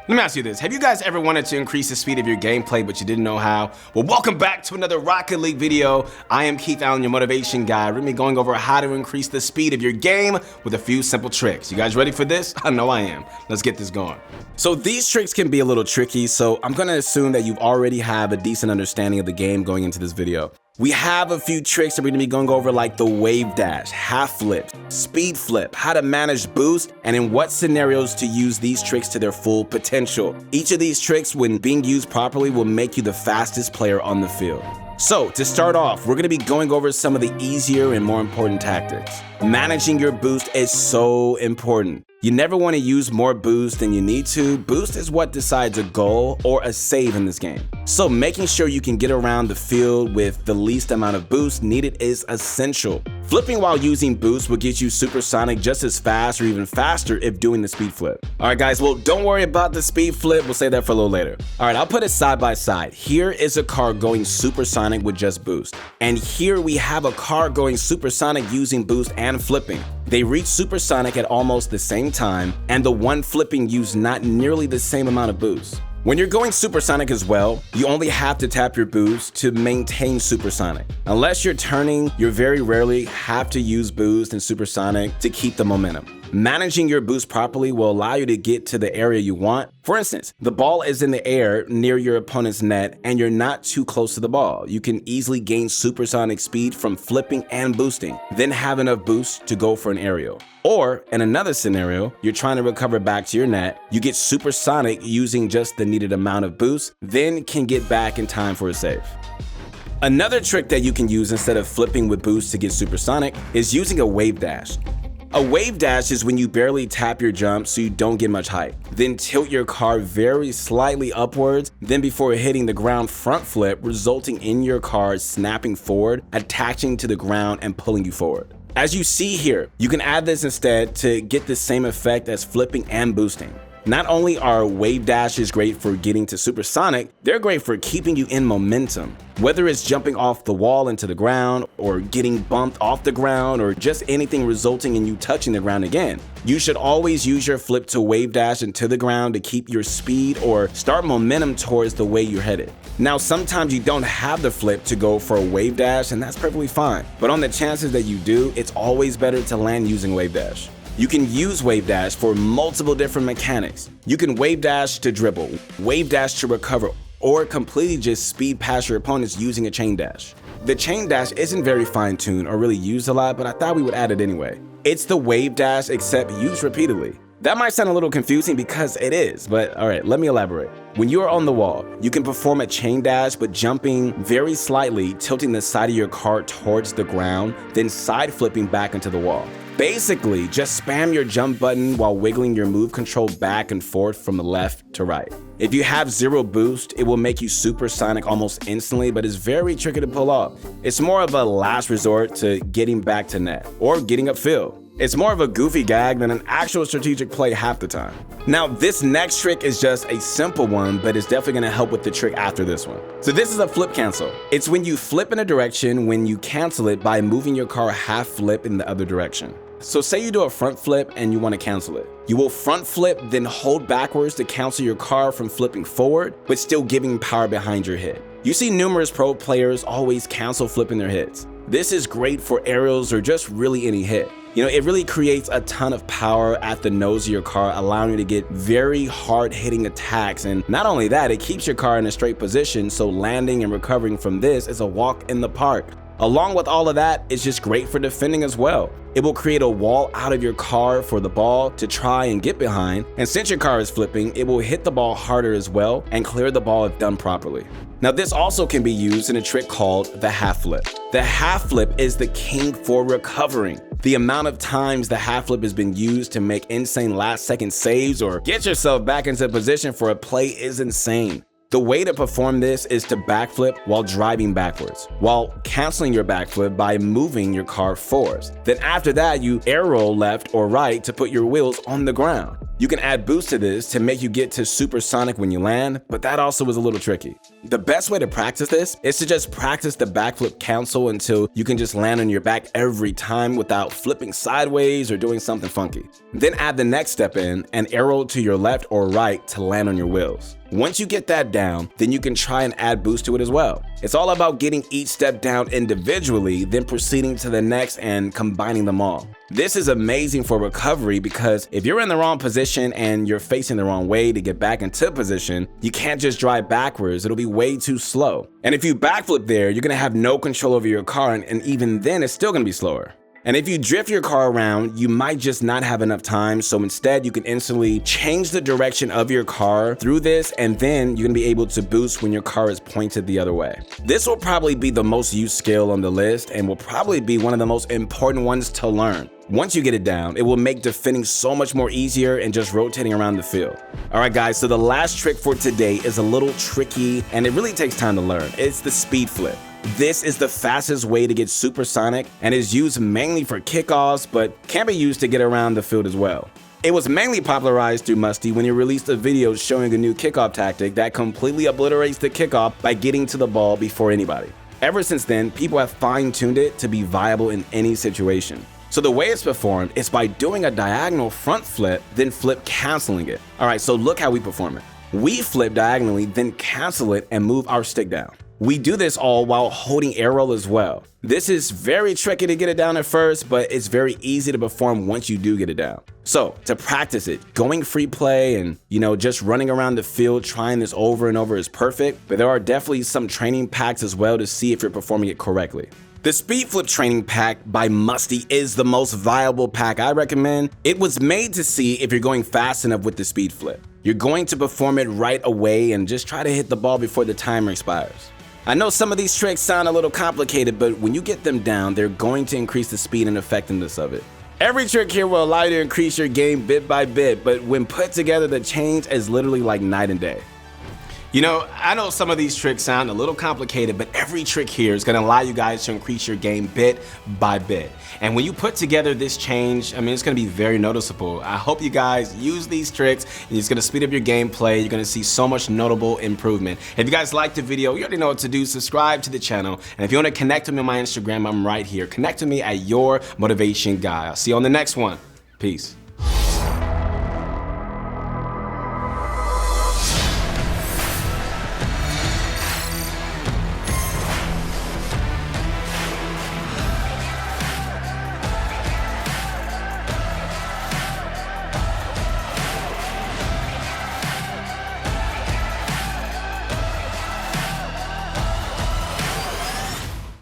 Let me ask you this. Have you guys ever wanted to increase the speed of your gameplay, but you didn't know how? Well, welcome back to another Rocket League video. I am Keith Allen, your motivation guy. We're gonna be going over how to increase the speed of your game with a few simple tricks. You guys ready for this? I know I am. Let's get this going. So these tricks can be a little tricky, so I'm gonna assume that you've already have a decent understanding of the game going into this video. We have a few tricks that we're gonna be going over, like the wave dash, half flip, speed flip, how to manage boost, and in what scenarios to use these tricks to their full potential. Each of these tricks, when being used properly, will make you the fastest player on the field. So to start off, we're gonna be going over some of the easier and more important tactics. Managing your boost is so important. You never want to use more boost than you need to. Boost is what decides a goal or a save in this game. So making sure you can get around the field with the least amount of boost needed is essential. Flipping while using boost will get you supersonic just as fast or even faster if doing the speed flip. All right, guys, well, don't worry about the speed flip. We'll save that for a little later. All right, I'll put it side by side. Here is a car going supersonic with just boost. And here we have a car going supersonic using boost and flipping. They reach supersonic at almost the same time, and the one flipping used not nearly the same amount of boost. When you're going supersonic as well, you only have to tap your boost to maintain supersonic. Unless you're turning, you very rarely have to use boost and supersonic to keep the momentum. Managing your boost properly will allow you to get to the area you want. For instance, the ball is in the air near your opponent's net and you're not too close to the ball. You can easily gain supersonic speed from flipping and boosting, then have enough boost to go for an aerial. Or in another scenario, you're trying to recover back to your net, you get supersonic using just the needed amount of boost, then can get back in time for a save. Another trick that you can use instead of flipping with boost to get supersonic is using a wave dash. A wave dash is when you barely tap your jump so you don't get much height. Then tilt your car very slightly upwards, then before hitting the ground front flip, resulting in your car snapping forward, attaching to the ground and pulling you forward. As you see here, you can add this instead to get the same effect as flipping and boosting. Not only are wave dashes great for getting to supersonic, they're great for keeping you in momentum. Whether it's jumping off the wall into the ground, or getting bumped off the ground, or just anything resulting in you touching the ground again, you should always use your flip to wave dash into the ground to keep your speed or start momentum towards the way you're headed. Now, sometimes you don't have the flip to go for a wave dash, and that's perfectly fine. But on the chances that you do, it's always better to land using wave dash. You can use wave dash for multiple different mechanics. You can wave dash to dribble, wave dash to recover, or completely just speed past your opponents using a chain dash. The chain dash isn't very fine-tuned or really used a lot, but I thought we would add it anyway. It's the wave dash except used repeatedly. That might sound a little confusing because it is, but all right, let me elaborate. When you are on the wall, you can perform a chain dash but jumping very slightly, tilting the side of your car towards the ground, then side flipping back into the wall. Basically, just spam your jump button while wiggling your move control back and forth from the left to right. If you have zero boost, it will make you supersonic almost instantly, but it's very tricky to pull off. It's more of a last resort to getting back to net or getting upfield. It's more of a goofy gag than an actual strategic play half the time. Now, this next trick is just a simple one, but it's definitely gonna help with the trick after this one. So this is a flip cancel. It's when you flip in a direction when you cancel it by moving your car half flip in the other direction. So say you do a front flip and you want to cancel it. You will front flip, then hold backwards to cancel your car from flipping forward, but still giving power behind your hit. You see numerous pro players always cancel flipping their hits. This is great for aerials or just really any hit. You know, it really creates a ton of power at the nose of your car, allowing you to get very hard hitting attacks. And not only that, it keeps your car in a straight position, so landing and recovering from this is a walk in the park. Along with all of that, it's just great for defending as well. It will create a wall out of your car for the ball to try and get behind, and since your car is flipping, it will hit the ball harder as well and clear the ball if done properly. Now, this also can be used in a trick called the half flip. The half flip is the king for recovering. The amount of times the half flip has been used to make insane last second saves or get yourself back into position for a play is insane. The way to perform this is to backflip while driving backwards, while canceling your backflip by moving your car forwards. Then after that, you aero left or right to put your wheels on the ground. You can add boost to this to make you get to supersonic when you land, but that also is a little tricky. The best way to practice this is to just practice the backflip cancel until you can just land on your back every time without flipping sideways or doing something funky. Then add the next step in and arrow to your left or right to land on your wheels. Once you get that down, then you can try and add boost to it as well. It's all about getting each step down individually, then proceeding to the next and combining them all. This is amazing for recovery because if you're in the wrong position and you're facing the wrong way to get back into position, you can't just drive backwards. It'll be way too slow. And if you backflip there, you're gonna have no control over your car, and even then it's still gonna be slower. And if you drift your car around, you might just not have enough time, so instead you can instantly change the direction of your car through this, and then you're gonna be able to boost when your car is pointed the other way. This will probably be the most used skill on the list and will probably be one of the most important ones to learn. Once you get it down, it will make defending so much more easier and just rotating around the field. All right, guys, so the last trick for today is a little tricky and it really takes time to learn. It's the speed flip. This is the fastest way to get supersonic and is used mainly for kickoffs, but can be used to get around the field as well. It was mainly popularized through Musty when he released a video showing a new kickoff tactic that completely obliterates the kickoff by getting to the ball before anybody. Ever since then, people have fine-tuned it to be viable in any situation. So the way it's performed is by doing a diagonal front flip, then flip canceling it. All right, so look how we perform it. We flip diagonally, then cancel it and move our stick down. We do this all while holding arrow as well. This is very tricky to get it down at first, but it's very easy to perform once you do get it down. So to practice it, going free play and, just running around the field trying this over and over is perfect, but there are definitely some training packs as well to see if you're performing it correctly. The Speed Flip Training Pack by Musty is the most viable pack I recommend. It was made to see if you're going fast enough with the speed flip. You're going to perform it right away and just try to hit the ball before the timer expires. I know some of these tricks sound a little complicated, but when you get them down, they're going to increase the speed and effectiveness of it. Every trick here will allow you to increase your game bit by bit, but when put together, the change is literally like night and day. I know some of these tricks sound a little complicated, but every trick here is gonna allow you guys to increase your game bit by bit. And when you put together this change, it's gonna be very noticeable. I hope you guys use these tricks and it's gonna speed up your gameplay. You're gonna see so much notable improvement. If you guys liked the video, you already know what to do. Subscribe to the channel. And if you wanna connect with me on my Instagram, I'm right here. Connect with me at Your Motivation Guy. I'll see you on the next one. Peace.